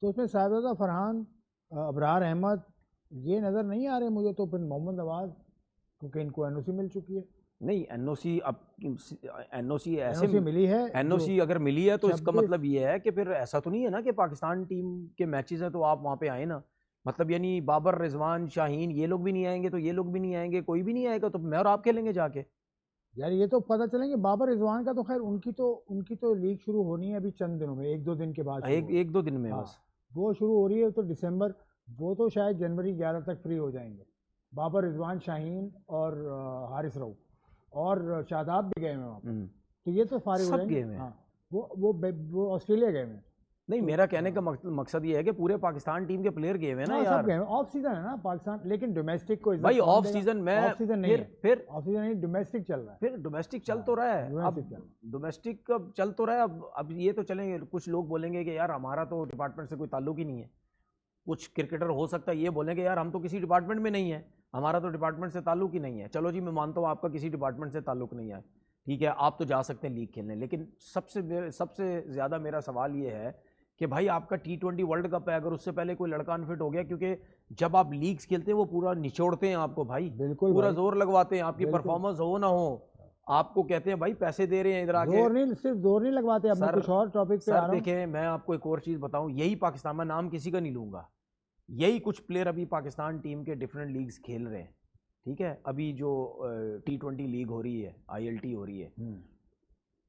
तो उसमें साहिबजादा फरहान, अबरार अहमद ये नज़र नहीं आ रहे मुझे, तो फिर मोहम्मद नवाज, क्योंकि इनको एनओसी मिल चुकी है। नहीं एनओसी, अब एनओसी ऐसे एनओसी मिली है, एनओसी अगर मिली है तो इसका 26 मतलब ये है कि फिर ऐसा तो नहीं है ना कि पाकिस्तान टीम के मैचेस हैं तो आप वहाँ पे आए ना, मतलब यानी बाबर, रिजवान, शाहीन ये लोग भी नहीं आएंगे तो ये लोग भी नहीं आएंगे, कोई भी नहीं आएगा तो मैं और आप खेलेंगे जाके। यार ये तो पता चलेंगे। बाबर रिजवान का तो खैर उनकी तो लीग शुरू होनी है अभी चंद दिनों में, 1-2 दिन के बाद शुरू एक होगी। एक दो दिन में हाँ, बस। वो शुरू हो रही है तो दिसंबर, वो तो शायद जनवरी 11 तक फ्री हो जाएंगे। बाबर रिजवान, शाहीन और हारिस रऊफ और शादाब भी गए हैं वहाँ पर, तो ये तो फारिग हो सब जाएंगे। गेम है। हाँ, वो ऑस्ट्रेलिया गए हैं। नहीं तो मेरा कहने का मकसद ये है कि पूरे पाकिस्तान टीम के प्लेयर गए हुए हैं ना हाँ, सब यार। गए हैं। ऑफ सीजन है ना पाकिस्तान, लेकिन डोमेस्टिक को इज्जत भाई कौन ऑफ देगा? सीजन में ऑफ सीजन नहीं है, फिर ऑफ सीजन नहीं, डोमेस्टिक चल रहा है। फिर डोमेस्टिक चल हाँ, तो रहा है। अब डोमेस्टिक चल रहा है। डोमेस्टिक अब चल तो रहा है, अब ये तो चलेंगे, कुछ लोग बोलेंगे कि यार हमारा तो डिपार्टमेंट से कोई ताल्लुक ही नहीं है। कुछ क्रिकेटर हो सकता है ये बोलेंगे यार हम तो किसी डिपार्टमेंट में नहीं है, हमारा तो डिपार्टमेंट से ताल्लुक ही नहीं है। चलो जी मैं मानता हूँ आपका किसी डिपार्टमेंट से ताल्लुक नहीं है, ठीक है आप तो जा सकते हैं लीग खेलने, लेकिन सबसे ज़्यादा मेरा सवाल ये है कि भाई आपका T20 वर्ल्ड कप है, अगर उससे पहले कोई लड़का अनफिट हो गया, क्योंकि जब आप लीग्स खेलते हैं वो पूरा निचोड़ते हैं आपको भाई, बिल्कुल पूरा भाई, जोर लगवाते हैं, आपकी बिल्कुल। परफॉर्मेंस हो ना हो आपको कहते हैं भाई पैसे दे रहे हैं इधर आके। जोर नहीं, सिर्फ जोर नहीं लगवाते। अब मैं सर कुछ और टॉपिक पे आ सर रहा हूँ। देखें मैं आपको एक और चीज़ बताऊं, यही पाकिस्तान में नाम किसी का नहीं लूंगा, यही कुछ प्लेयर अभी पाकिस्तान टीम के डिफरेंट लीग्स खेल रहे हैं, ठीक है। अभी जो T20 लीग हो रही है, ILT हो रही है,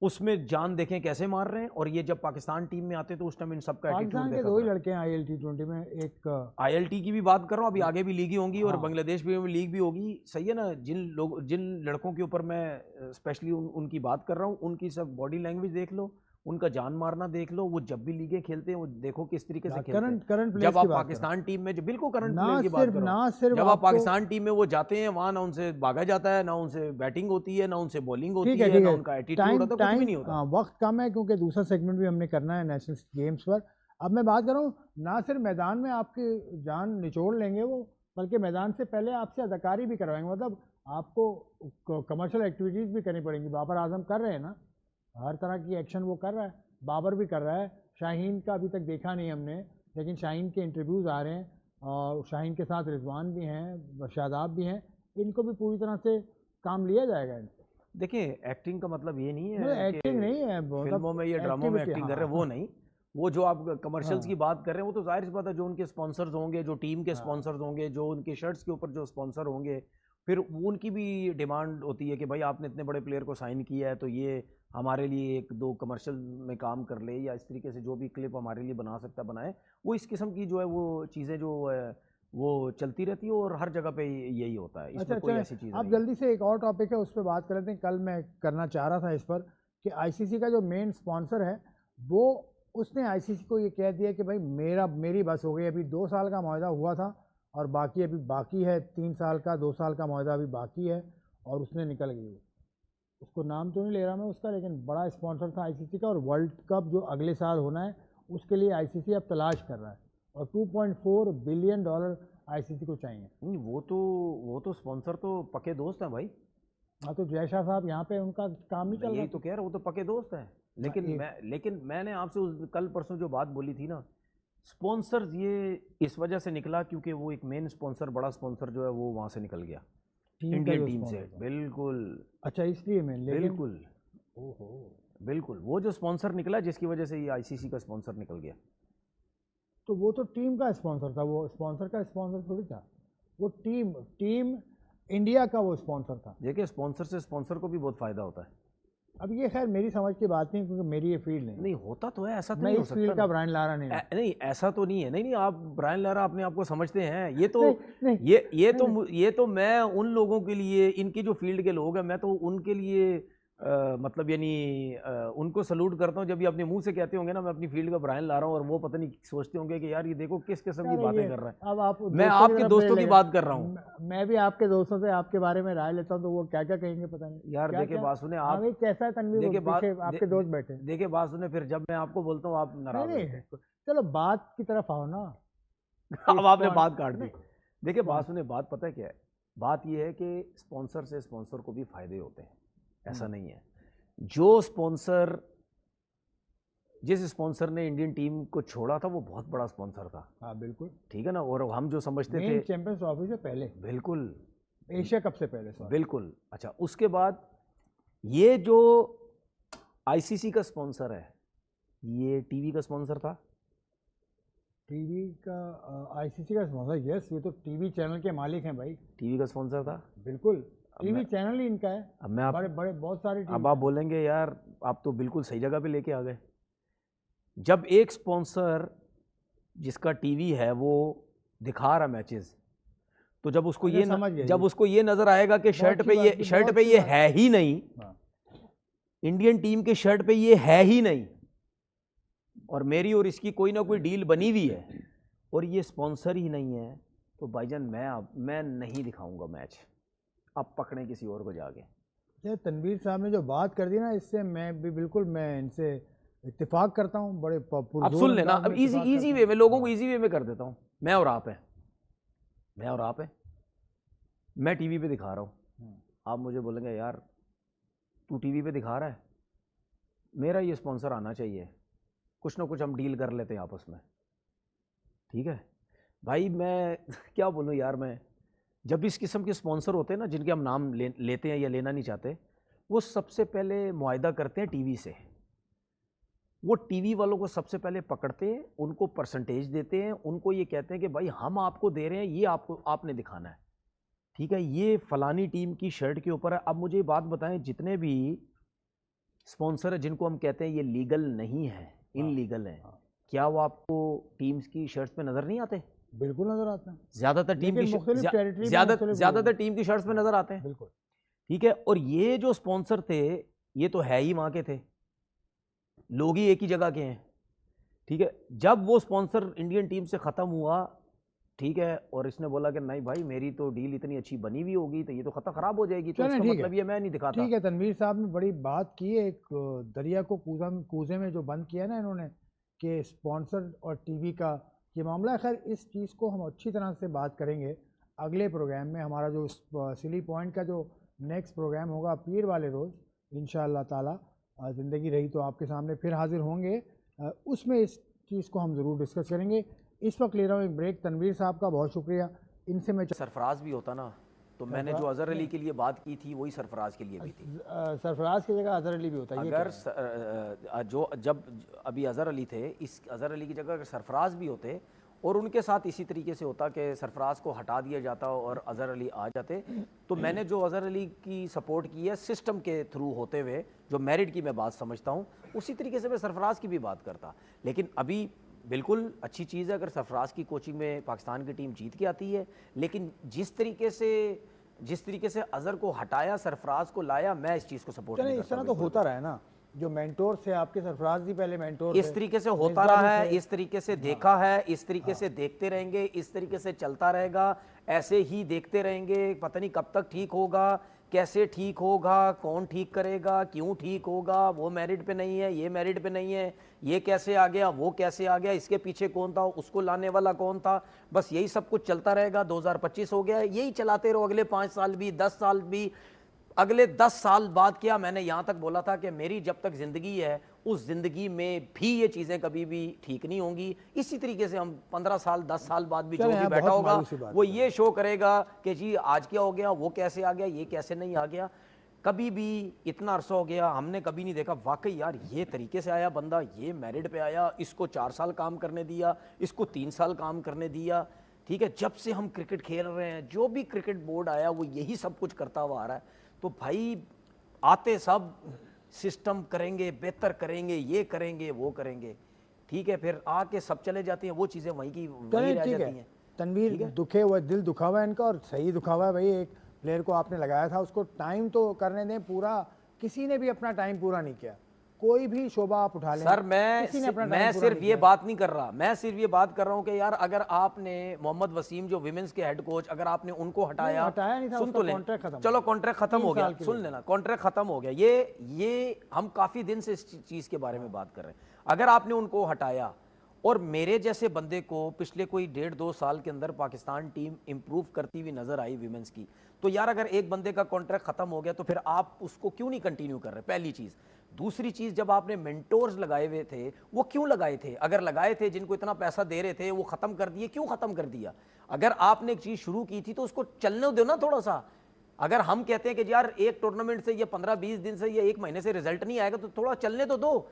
उसमें जान देखें कैसे मार रहे हैं, और ये जब पाकिस्तान टीम में आते हैं तो उस टाइम इन सबका एटीट्यूड पाकिस्तान के देखा 2 ही करो। लड़के हैं IL T20 में, एक ILT की भी बात कर रहा हूँ, अभी आगे भी लीग ही होंगी और हाँ, बांग्लादेश में भी लीग भी होगी, सही है ना। जिन लड़कों के ऊपर मैं स्पेशली उनकी बात कर रहा हूँ, उनकी सब बॉडी लैंग्वेज देख लो, उनका जान मारना देख लो, वो जब भी लीगें खेलते हैं वो देखो किस तरीके से खेलते हैं। करंट जब प्लेयर्स की आप बात कर रहा पाकिस्तान टीम में, बिल्कुल करंट हूँ। प्लेयर की बात करो, ना सिर्फ जब आप आपको, पाकिस्तान टीम में वो जाते हैं वहां ना उनसे भागा जाता है, ना उनसे बैटिंग होती है, ना उनसे बॉलिंग ठीक होती है, है, ठीक ना है, उनका एटीट्यूड टाइम होता, कुछ भी टाइम नहीं होता। वक्त कम है क्योंकि दूसरा सेगमेंट भी हमने करना है नेशनल गेम्स पर। अब मैं बात कर रहा हूँ, ना सिर्फ मैदान में आपकी जान निचोड़ लेंगे वो, बल्कि मैदान से पहले आपसे अदाकारी भी करवाएंगे। मतलब आपको कमर्शियल एक्टिविटीज़ भी करनी पड़ेंगी। बाबर आजम कर रहे हैं ना, हर तरह की एक्शन वो कर रहा है, बाबर भी कर रहा है। शाहीन का अभी तक देखा नहीं हमने, लेकिन शाहीन के इंटरव्यूज़ आ रहे हैं, और शाहीन के साथ रिजवान भी हैं, शादाब भी हैं। इनको भी पूरी तरह से काम लिया जाएगा इनसे। देखिए एक्टिंग का मतलब ये नहीं मतलब है कि एक्टिंग नहीं है, फिल्मों में या ड्रामों में एक्टिविटी। एक्टिंग कर हाँ, रहे हैं, वो नहीं। वो जो आप कमर्शियल्स की हाँ, बात कर रहे हैं वो तो जाहिर सी बात है, जो उनके स्पॉन्सर्स होंगे, जो टीम के हाँ। स्पॉन्सर्स होंगे, जो उनके शर्ट्स के ऊपर जो स्पॉन्सर होंगे, फिर उनकी भी डिमांड होती है कि भाई आपने इतने बड़े प्लेयर को साइन किया है तो ये हमारे लिए 1-2 कमर्शियल में काम कर ले, या इस तरीके से जो भी क्लिप हमारे लिए बना सकता है बनाए। वो इस किस्म की जो है वो चीज़ें जो है वो चलती रहती है, और हर जगह पे यही होता है, अच्छा, इसमें कोई ऐसी चीज़ अब नहीं है। जल्दी से एक और टॉपिक है उस पर बात कर लेते हैं। कल मैं करना चाह रहा था इस पर कि ICC का जो मेन स्पॉन्सर है वो, उसने ICC को ये कह दिया कि भाई मेरी बस हो गई। अभी 2 साल का मुआहदा हुआ था और बाकी अभी बाकी है, 3 साल का, 2 साल का मुआहदा अभी बाकी है, और उसने निकल गई। उसको नाम तो नहीं ले रहा मैं उसका, लेकिन बड़ा स्पॉन्सर था ICC का, और वर्ल्ड कप जो अगले साल होना है उसके लिए ICC अब तलाश कर रहा है, और $2.4 बिलियन ICC को चाहिए। नहीं वो तो स्पॉन्सर तो पक्के दोस्त हैं भाई। हाँ, तो जय शाह साहब यहाँ पे उनका काम नहीं मैं चल रहा यही तो कह रहा हूँ, वो तो पक्के दोस्त हैं। लेकिन मैंने आपसे उस कल परसों जो बात बोली थी ना, स्पॉन्सर्स ये इस वजह से निकला क्योंकि वो एक मेन स्पॉन्सर, बड़ा स्पॉन्सर जो है वो वहाँ से निकल गया, टीम का इंडियन जो टीम से। स्पॉन्सर था। बिल्कुल अच्छा, इसलिए मैं, लेकिन बिल्कुल ओहो, बिल्कुल वो जो स्पॉन्सर निकला जिसकी वजह से ये ICC का स्पॉन्सर निकल गया। तो वो तो टीम का स्पॉन्सर था, वो स्पॉन्सर का स्पॉन्सर थोड़ी था। वो टीम टीम इंडिया का वो स्पॉन्सर था। देखिए स्पॉन्सर से स्पॉन्सर को भी बहुत फायदा होता है। अब ये खैर मेरी समझ की बात नहीं, क्योंकि मेरी ये फील्ड नहीं। नहीं होता तो है, ऐसा तो मैं नहीं हो इस सकता फील्ड ना। का ब्रांड लारा नहीं हूँ। नहीं ऐसा तो नहीं है, नहीं आप ब्रायन लारा अपने आप को समझते हैं, ये तो नहीं, नहीं, ये तो मैं उन लोगों के लिए, इनकी जो फील्ड के लोग हैं मैं तो उनके लिए मतलब यानी उनको सलूट करता हूँ जब ये अपने मुंह से कहते होंगे ना मैं अपनी फील्ड का ब्रायन ला रहा हूँ, और वो पता नहीं सोचते होंगे कि यार ये देखो किस किस्म की यार बातें ये कर रहा है। अब आप मैं दोस्तों की आपके तरफ ले दोस्तों की लेगा। बात कर रहा हूँ। मैं भी आपके दोस्तों से आपके बारे में राय लेता हूँ, तो वो क्या क्या कहेंगे पता नहीं। यार क्या देखे क्या, बात सुने हाँ आप, भाई कैसा है तनवीर, वो देखे बात पीछे आपके दोस्त बैठे हैं। देखे बात सुने, फिर जब मैं आपको बोलता हूँ आप नहीं नाराज नहीं, होते हैं। चलो बात की तरफ आओ ना। अब आपने बात काट दी। नहीं, देखिए बात सुने, बात पता है क्या है, बात यह है कि स्पॉन्सर से स्पॉन्सर को भी फायदे होते हैं, ऐसा नहीं है। जो स्पॉन्सर जिस स्पॉन्सर ने इंडियन टीम को छोड़ा था वो बहुत बड़ा स्पॉन्सर था। हाँ बिल्कुल, ठीक है ना, और हम जो समझते थे मेन चैंपियंस ट्रॉफी से पहले, बिल्कुल एशिया कप से पहले सॉरी। बिल्कुल। अच्छा, उसके बाद ये जो आईसीसी का स्पॉन्सर है, ये टीवी का स्पॉन्सर था। टीवी का आईसीसी का स्पॉन्सर, यस, ये तो टीवी चैनल के मालिक हैं भाई। टीवी का स्पॉन्सर था बिल्कुल, टीवी चैनल ही इनका है। अब मैं बड़े बड़े बहुत सारे अब आप बोलेंगे यार आप तो बिल्कुल सही जगह पे लेके आ गए। जब एक स्पॉन्सर जिसका टीवी है वो दिखा रहा मैचेस, तो जब उसको ये जब उसको ये नजर आएगा कि शर्ट पे ये है ही नहीं, इंडियन टीम के शर्ट पे ये है ही नहीं, और मेरी और इसकी कोई ना कोई डील बनी हुई है और ये स्पॉन्सर ही नहीं है, तो भाईजान मैं नहीं दिखाऊंगा मैच, आप पकड़ें किसी और को जाके। ये तनवीर साहब ने जो बात कर दी ना, इससे मैं भी बिल्कुल मैं इनसे इत्तेफाक करता हूँ। बड़े आप सुन लेना, अब इजी वे में लोगों को इजी वे में कर देता हूँ। मैं और आप है, मैं टीवी पे दिखा रहा हूँ, आप मुझे बोलेंगे यार तू टीवी पे दिखा रहा है, मेरा ये स्पॉन्सर आना चाहिए, कुछ ना कुछ हम डील कर लेते हैं आपस में। ठीक है भाई, मैं क्या बोलूँ यार, मैं जब इस किस्म के स्पॉन्सर होते हैं ना जिनके हम नाम लेते हैं या लेना नहीं चाहते, वो सबसे पहले मुआहदा करते हैं टीवी से। वो टीवी वालों को सबसे पहले पकड़ते हैं, उनको परसेंटेज देते हैं, उनको ये कहते हैं कि भाई हम आपको दे रहे हैं, ये आपने दिखाना है। ठीक है, ये फलानी टीम की शर्ट के ऊपर है। अब मुझे बात बताएं, जितने भी स्पॉन्सर है जिनको हम कहते हैं ये लीगल नहीं है, इनलीगल है, क्या वो आपको टीम्स की शर्ट्स पे नजर नहीं आते? बिल्कुल नजर आते हैं। ज्यादातर टीम की शर्ट्स पे नजर आते हैं। बिल्कुल। ठीक है, और ये जो स्पॉन्सर थे ये तो है ही वहां के थे, लोग ही एक ही जगह के हैं। ठीक है, जब वो स्पॉन्सर इंडियन टीम से खत्म हुआ, ठीक है, और इसने बोला कि नहीं भाई मेरी तो डील इतनी अच्छी बनी हुई होगी तो ये तो खत्म खराब हो जाएगी, तो इसका मतलब ये मैं नहीं दिखाता। ठीक है, तनवीर साहब ने बड़ी बात की है। एक दरिया को कूजे में जो बंद किया ना इन्होंने, कि स्पॉन्सर और टीवी का ये मामला है। खैर इस चीज़ को हम अच्छी तरह से बात करेंगे अगले प्रोग्राम में। हमारा जो सिली पॉइंट का जो नेक्स्ट प्रोग्राम होगा पीर वाले रोज़, इंशाअल्लाह ताला ज़िंदगी रही तो आपके सामने फिर हाजिर होंगे, उसमें इस चीज़ को हम ज़रूर डिस्कस करेंगे। इस वक्त ले रहा हूँ एक ब्रेक। तनवीर साहब का बहुत शुक्रिया, इनसे मैं सरफराज भी होता ना तो मैंने जो अजहर अली के लिए बात की थी वही सरफराज के लिए भी थी। सरफराज की जगह अजहर अली भी होता है। अगर जब अभी अजहर अली थे, इस अजहर अली की जगह अगर सरफराज भी होते और उनके साथ इसी तरीके से होता कि सरफराज को हटा दिया जाता और अजहर अली आ जाते, तो मैंने जो अजहर अली की सपोर्ट की है सिस्टम के थ्रू होते हुए, जो मेरिट की मैं बात समझता हूँ, उसी तरीके से मैं सरफराज की भी बात करता। लेकिन अभी बिल्कुल अच्छी चीज़ है अगर सरफराज की कोचिंग में पाकिस्तान की टीम जीत के आती है, लेकिन जिस तरीके से अजहर को हटाया, सरफराज को लाया, मैं इस चीज़ को सपोर्ट नहीं करता। इस तरह तो होता रहा है ना, जो मेंटोर से आपके सरफराज भी पहले मेंटोर इस तरीके से होता रहा है, इस तरीके से देखा है, इस तरीके से देखते रहेंगे, इस तरीके से चलता रहेगा, ऐसे ही देखते रहेंगे। पता नहीं कब तक ठीक होगा, कैसे ठीक होगा, कौन ठीक करेगा, क्यों ठीक होगा, वो मेरिट पे नहीं है, ये मेरिट पे नहीं है, ये कैसे आ गया, वो कैसे आ गया, इसके पीछे कौन था, उसको लाने वाला कौन था, बस यही सब कुछ चलता रहेगा। 2025 हो गया, यही चलाते रहो अगले 5 साल भी, 10 साल भी। अगले 10 साल बाद क्या, मैंने यहाँ तक बोला था कि मेरी जब तक ज़िंदगी है उस ज़िंदगी में भी ये चीज़ें कभी भी ठीक नहीं होंगी। इसी तरीके से हम 15 साल 10 साल बाद भी जो भी बैठा होगा वो ये शो करेगा कि जी आज क्या हो गया, वो कैसे आ गया, ये कैसे नहीं आ गया। कभी भी इतना अरसा हो गया हमने कभी नहीं देखा वाकई यार ये तरीके से आया बंदा, ये मेरिट पे आया, इसको 4 साल काम करने दिया, इसको 3 साल काम करने दिया। ठीक है, जब से हम क्रिकेट खेल रहे हैं जो भी क्रिकेट बोर्ड आया वो यही सब कुछ करता हुआ आ रहा है। तो भाई आते सब सिस्टम करेंगे, बेहतर करेंगे, ये करेंगे, वो करेंगे, ठीक है, फिर आके सब चले जाते हैं, वो चीज़ें वहीं की वहीं रह जाती हैं। तनवीर दुखे हुआ, दिल दुखा हुआ है इनका, और सही दुखा हुआ है भाई। एक प्लेयर को आपने लगाया था, उसको टाइम तो करने दें पूरा। किसी ने भी अपना टाइम पूरा नहीं किया, कोई भी शोभा आप उठा लें। सर मैं सिर्फ ये बात नहीं कर रहा, मैं सिर्फ ये बात कर रहा हूँ कि यार अगर आपने मोहम्मद वसीम जो विमेंस के हेड कोच, अगर आपने उनको हटाया नहीं था, सुन तो ले, चलो कॉन्ट्रैक्ट खत्म हो गया, सुन लेना, कॉन्ट्रैक्ट खत्म हो गया, ये हम काफी दिन से इस चीज के बारे में बात कर रहे हैं। अगर आपने उनको हटाया और मेरे जैसे बंदे को पिछले कोई 1.5-2 साल के अंदर पाकिस्तान टीम इंप्रूव करती हुई नजर आई विमेंस की, तो यार अगर एक बंदे का कॉन्ट्रैक्ट खत्म हो गया तो फिर आप उसको क्यों नहीं कंटिन्यू कर रहे? पहली चीज। दूसरी चीज, जब आपने मेंटोर्स लगाए हुए थे, वो क्यों लगाए थे? अगर लगाए थे, जिनको इतना पैसा दे रहे थे वो खत्म कर दिए, क्यों खत्म कर दिया? अगर आपने एक चीज शुरू की थी तो उसको चलने दो ना थोड़ा सा। अगर हम कहते हैं कि यार एक टूर्नामेंट से या 15-20 दिन से या एक महीने से रिजल्ट नहीं आएगा तो थोड़ा चलने तो दो,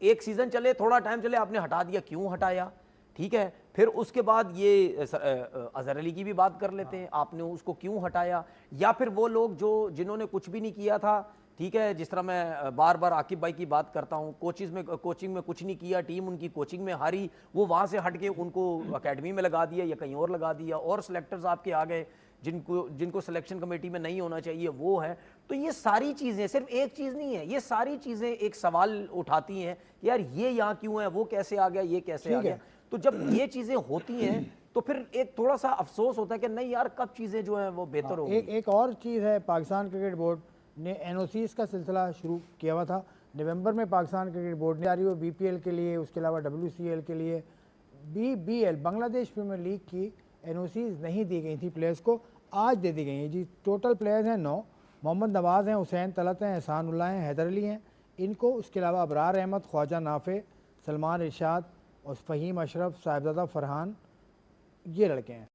एक सीजन चले, थोड़ा टाइम चले, आपने हटा दिया, क्यों हटाया? ठीक है, फिर उसके बाद ये अजहर अली की भी बात कर लेते हैं, आपने उसको क्यों हटाया? या फिर वो लोग जो जिन्होंने कुछ भी नहीं किया था, ठीक है, जिस तरह मैं बार बार आकिब भाई की बात करता हूँ, कोचिंग में कुछ नहीं किया, टीम उनकी कोचिंग में हारी, वो वहाँ से हट के उनको अकेडमी में लगा दिया या कहीं और लगा दिया, और सिलेक्टर्स आपके आ गए जिनको सिलेक्शन कमेटी में नहीं होना चाहिए वो है। तो ये सारी चीज़ें, सिर्फ एक चीज़ नहीं है, ये सारी चीज़ें एक सवाल उठाती हैं, यार ये यहाँ क्यों है, वो कैसे आ गया, ये कैसे आ गया। तो जब ये चीज़ें होती हैं तो फिर एक थोड़ा सा अफसोस होता है कि नहीं यार, कब चीज़ें जो हैं वो बेहतर होगी। एक और चीज़ है, पाकिस्तान क्रिकेट बोर्ड ने एनओसीज का सिलसिला शुरू किया हुआ था। नवंबर में पाकिस्तान क्रिकेट बोर्ड ने जारी हुई बीपीएल के लिए, उसके अलावा डब्ल्यूसीएल के लिए, बीबीएल बांग्लादेश प्रीमियर लीग की एनओसीज नहीं दी गई थी प्लेयर्स को, आज दे दी गई हैं जी। टोटल प्लेयर्स हैं 9, मोहम्मद नवाज़ हैं, हुसैन तलत हैं, एहसानुल्लाह हैं, हैदर अली हैं इनको, उसके अलावा अबरार अहमद, ख्वाजा नाफे, सलमान इरशाद और फ़हीम अशरफ, साहिबजादा फरहान, ये लड़के हैं।